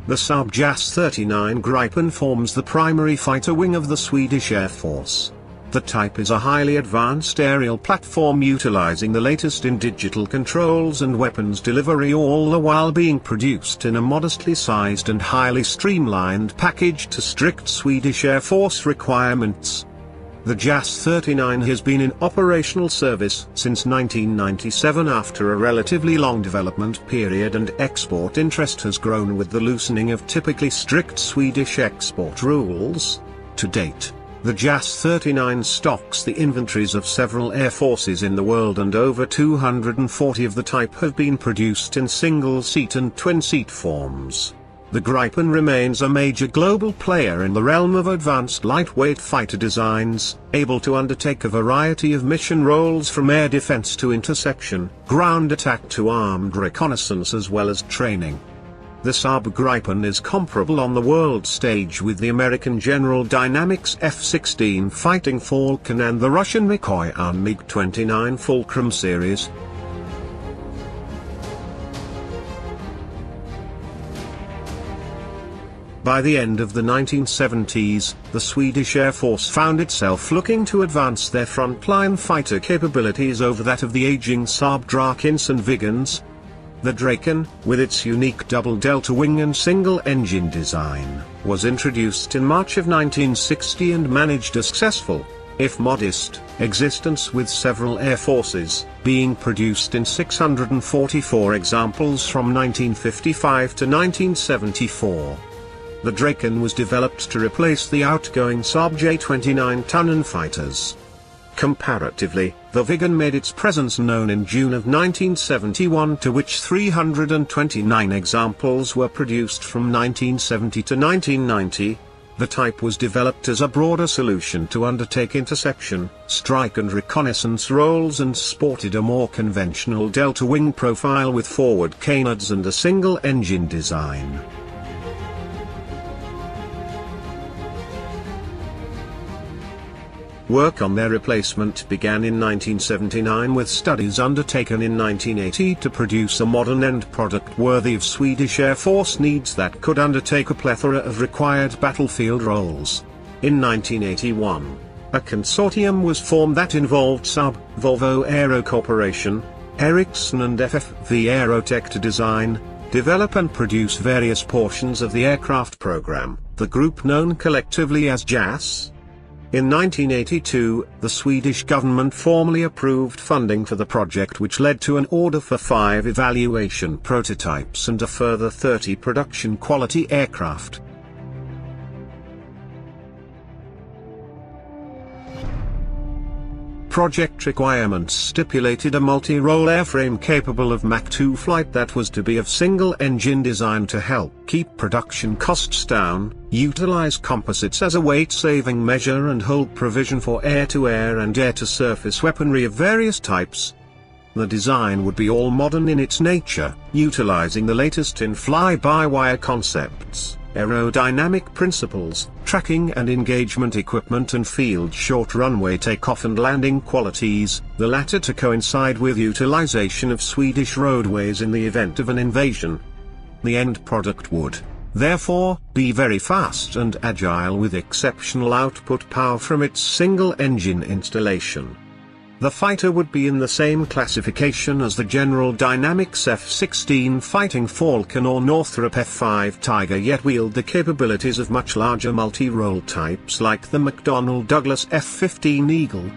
The Saab JAS 39 Gripen forms the primary fighter wing of the Swedish Air Force. The type is a highly advanced aerial platform utilizing the latest in digital controls and weapons delivery, all the while being produced in a modestly sized and highly streamlined package to strict Swedish Air Force requirements. The JAS 39 has been in operational service since 1997 after a relatively long development period, and export interest has grown with the loosening of typically strict Swedish export rules. To date, the JAS 39 stocks the inventories of several air forces in the world, and over 240 of the type have been produced in single-seat and twin-seat forms. The Gripen remains a major global player in the realm of advanced lightweight fighter designs, able to undertake a variety of mission roles from air defense to interception, ground attack to armed reconnaissance, as well as training. The Saab Gripen is comparable on the world stage with the American General Dynamics F-16 Fighting Falcon and the Russian Mikoyan MiG-29 Fulcrum series. By the end of the 1970s, the Swedish Air Force found itself looking to advance their frontline fighter capabilities over that of the aging Saab Drakens and Viggens. The Draken, with its unique double delta wing and single-engine design, was introduced in March of 1960 and managed a successful, if modest, existence with several air forces, being produced in 644 examples from 1955 to 1974. The Draken was developed to replace the outgoing Saab J-29 Tunnan fighters. Comparatively, the Viggen made its presence known in June of 1971, to which 329 examples were produced from 1970 to 1990. The type was developed as a broader solution to undertake interception, strike and reconnaissance roles, and sported a more conventional delta wing profile with forward canards and a single-engine design. Work on their replacement began in 1979, with studies undertaken in 1980 to produce a modern end product worthy of Swedish Air Force needs that could undertake a plethora of required battlefield roles. In 1981, a consortium was formed that involved Saab, Volvo Aero Corporation, Ericsson and FFV Aerotech to design, develop and produce various portions of the aircraft program, the group known collectively as JAS. In 1982, the Swedish government formally approved funding for the project, which led to an order for 5 evaluation prototypes and a further 30 production-quality aircraft. Project requirements stipulated a multi-role airframe capable of Mach 2 flight that was to be of single-engine design to help keep production costs down, utilize composites as a weight-saving measure, and hold provision for air-to-air and air-to-surface weaponry of various types. The design would be all modern in its nature, utilizing the latest in fly-by-wire concepts, aerodynamic principles, tracking and engagement equipment, and field short runway takeoff and landing qualities, the latter to coincide with utilization of Swedish roadways in the event of an invasion. The end product would, therefore, be very fast and agile with exceptional output power from its single-engine installation. The fighter would be in the same classification as the General Dynamics F-16 Fighting Falcon or Northrop F-5 Tiger, yet wield the capabilities of much larger multi-role types like the McDonnell Douglas F-15 Eagle.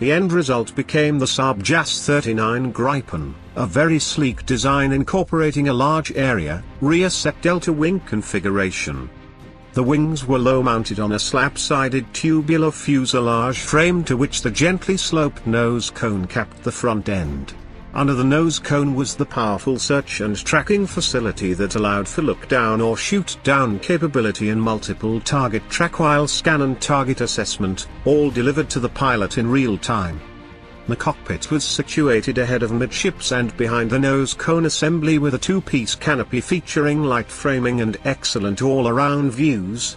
The end result became the Saab JAS 39 Gripen, a very sleek design incorporating a large area, rear-set delta wing configuration. The wings were low-mounted on a slab-sided tubular fuselage frame to which the gently sloped nose cone capped the front end. Under the nose cone was the powerful search and tracking facility that allowed for look-down or shoot-down capability and multiple target track while scan and target assessment, all delivered to the pilot in real time. The cockpit was situated ahead of midships and behind the nose cone assembly, with a 2-piece canopy featuring light framing and excellent all-around views.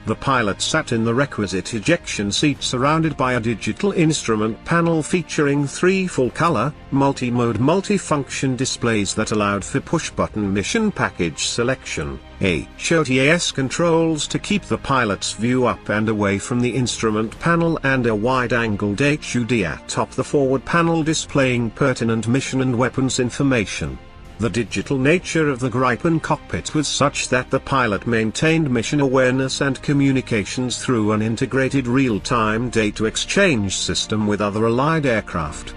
The pilot sat in the requisite ejection seat surrounded by a digital instrument panel featuring 3 full-color, multi-mode multi-function displays that allowed for push-button mission package selection, JAS controls to keep the pilot's view up and away from the instrument panel, and a wide-angled HUD atop the forward panel displaying pertinent mission and weapons information. The digital nature of the Gripen cockpit was such that the pilot maintained mission awareness and communications through an integrated real-time data exchange system with other allied aircraft.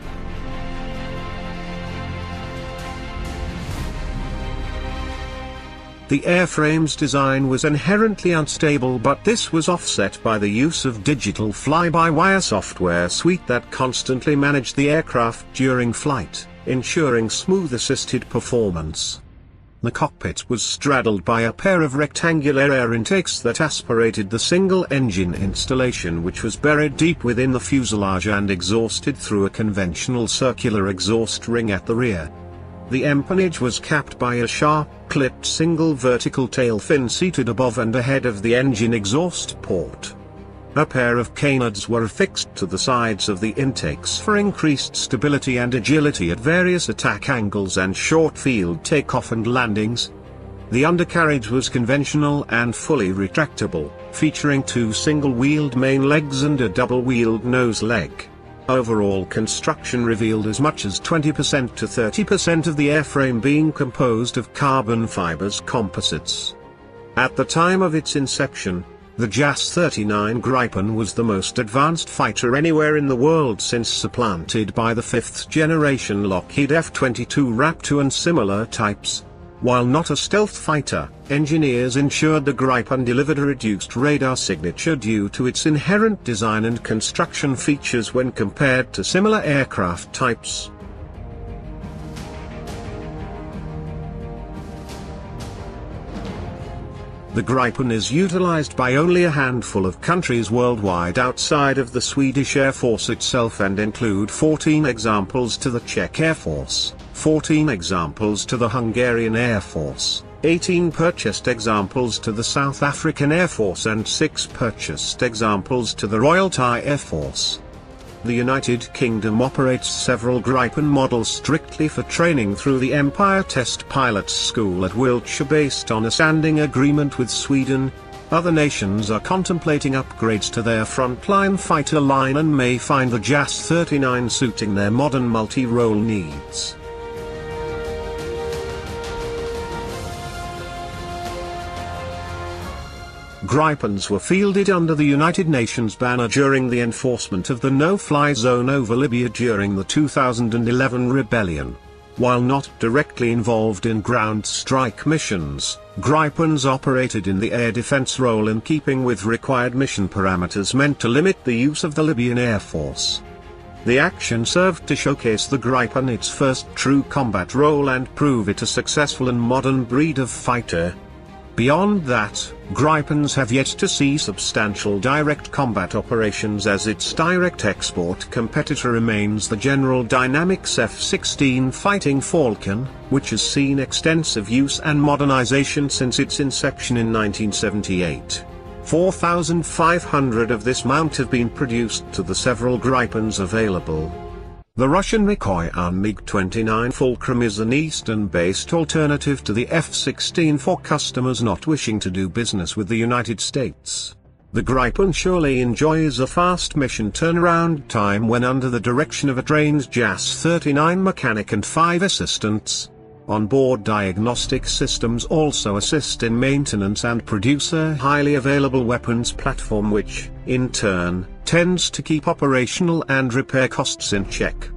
The airframe's design was inherently unstable, but this was offset by the use of digital fly-by-wire software suite that constantly managed the aircraft during flight, ensuring smooth assisted performance. The cockpit was straddled by a pair of rectangular air intakes that aspirated the single-engine installation, which was buried deep within the fuselage and exhausted through a conventional circular exhaust ring at the rear. The empennage was capped by a sharp-clipped single vertical tail fin seated above and ahead of the engine exhaust port. A pair of canards were affixed to the sides of the intakes for increased stability and agility at various attack angles and short-field takeoff and landings. The undercarriage was conventional and fully retractable, featuring 2 single-wheeled main legs and a double-wheeled nose leg. Overall construction revealed as much as 20% to 30% of the airframe being composed of carbon fibers composites. At the time of its inception, the JAS-39 Gripen was the most advanced fighter anywhere in the world since supplanted by the 5th-generation Lockheed F-22 RAP-2 and similar types. While not a stealth fighter, engineers ensured the Gripen delivered a reduced radar signature due to its inherent design and construction features when compared to similar aircraft types. The Gripen is utilized by only a handful of countries worldwide outside of the Swedish Air Force itself, and include 14 examples to the Czech Air Force, 14 examples to the Hungarian Air Force, 18 purchased examples to the South African Air Force, and 6 purchased examples to the Royal Thai Air Force. The United Kingdom operates several Gripen models strictly for training through the Empire Test Pilots School at Wiltshire based on a standing agreement with Sweden. Other nations are contemplating upgrades to their frontline fighter line and may find the JAS-39 suiting their modern multi-role needs. Gripens were fielded under the United Nations banner during the enforcement of the no-fly zone over Libya during the 2011 rebellion. While not directly involved in ground strike missions, Gripens operated in the air defense role in keeping with required mission parameters meant to limit the use of the Libyan Air Force. The action served to showcase the Gripen its first true combat role and prove it a successful and modern breed of fighter. Beyond that, Gripens have yet to see substantial direct combat operations, as its direct export competitor remains the General Dynamics F-16 Fighting Falcon, which has seen extensive use and modernization since its inception in 1978. 4,500 of this mount have been produced to the several Gripens available. The Russian Mikoyan MiG-29 Fulcrum is an Eastern-based alternative to the F-16 for customers not wishing to do business with the United States. The Gripen surely enjoys a fast mission turnaround time when under the direction of a trained JAS-39 mechanic and 5 assistants. Onboard diagnostic systems also assist in maintenance and produce a highly available weapons platform, which, in turn, tends to keep operational and repair costs in check.